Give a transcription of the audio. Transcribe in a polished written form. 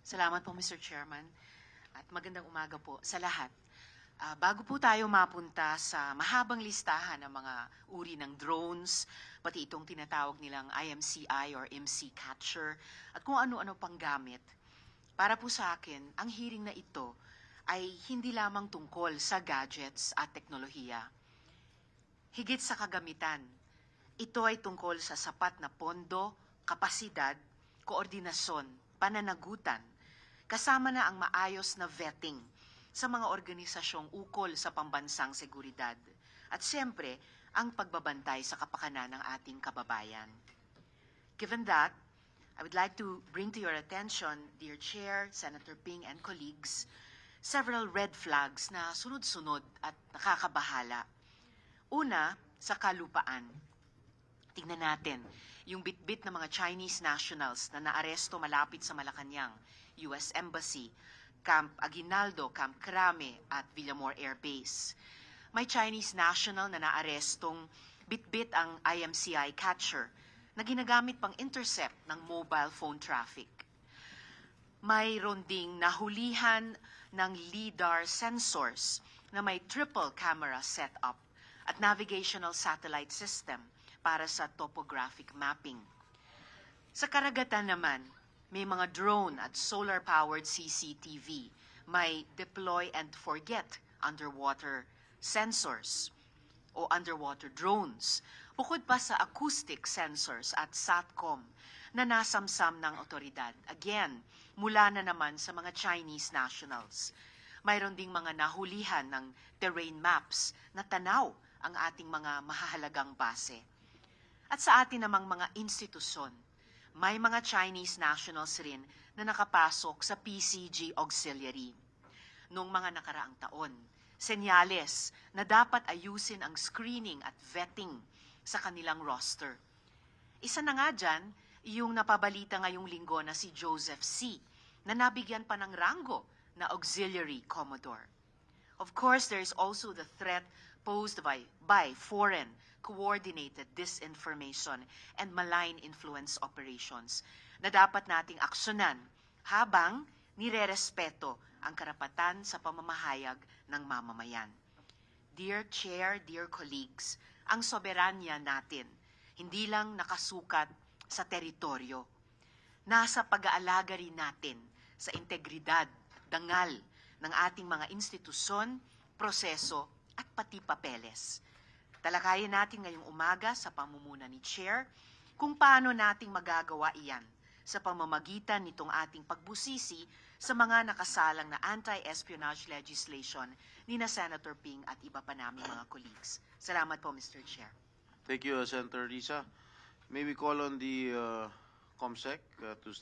Salamat po, Mr. Chairman. At magandang umaga po sa lahat. Bago po tayo mapunta sa mahabang listahan ng mga uri ng drones, pati itong tinatawag nilang IMCI or MC Catcher, at kung ano-ano pang gamit, para po sa akin, ang hearing na ito ay hindi lamang tungkol sa gadgets at teknolohiya. Higit sa kagamitan, ito ay tungkol sa sapat na pondo, kapasidad, koordinasyon, pananagutan, kasama na ang maayos na vetting sa mga organisasyong ukol sa pambansang seguridad at siyempre ang pagbabantay sa kapakanan ng ating kababayan. Given that, I would like to bring to your attention, dear Chair, Senator Ping, and colleagues, several red flags na sunod-sunod at nakakabahala. Una, sa kalupaan. Tingnan natin yung bitbit ng mga Chinese nationals na naaresto malapit sa Malacanang, US Embassy, Camp Aguinaldo, Camp Crame at Villamor Air Base. May Chinese national na naarestong bitbit ang IMCI Catcher na ginagamit pang intercept ng mobile phone traffic. Mayroon ding nahulihan ng LIDAR sensors na may triple camera setup at navigational satellite system para sa topographic mapping. Sa karagatan naman, may mga drone at solar-powered CCTV, may deploy and forget underwater sensors o underwater drones, bukod pa sa acoustic sensors at SATCOM na nasamsam ng otoridad. Again, mula na naman sa mga Chinese nationals. Mayroon ding mga nahulihan ng terrain maps na tanaw ang ating mga mahahalagang base. At sa atin namang mga institusyon, may mga Chinese nationals rin na nakapasok sa PCG Auxiliary. Noong mga nakaraang taon, senyales na dapat ayusin ang screening at vetting sa kanilang roster. Isa na nga dyan, yung napabalita ngayong linggo na si Joseph C., na nabigyan pa ng ranggo na Auxiliary Commodore. Of course, there is also the threat posed by foreign coordinated disinformation and malign influence operations na dapat nating aksyonan habang nirerespeto ang karapatan sa pamamahayag ng mamamayan. Dear Chair, dear colleagues, ang soberanya natin hindi lang nakasukat sa teritoryo. Nasa pag-aalaga rin natin sa integridad, dangal ng ating mga institusyon, proseso at pati papeles. Talakayin natin ngayong umaga sa pamumuno ni Chair kung paano nating magagawa iyan sa pamamagitan nitong ating pagbusisi sa mga nakasalang na anti-espionage legislation ni na Senator Ping at iba pa naming mga colleagues. Salamat po, Mr. Chair. Thank you, Senator Risa. May we call on the COMSEC to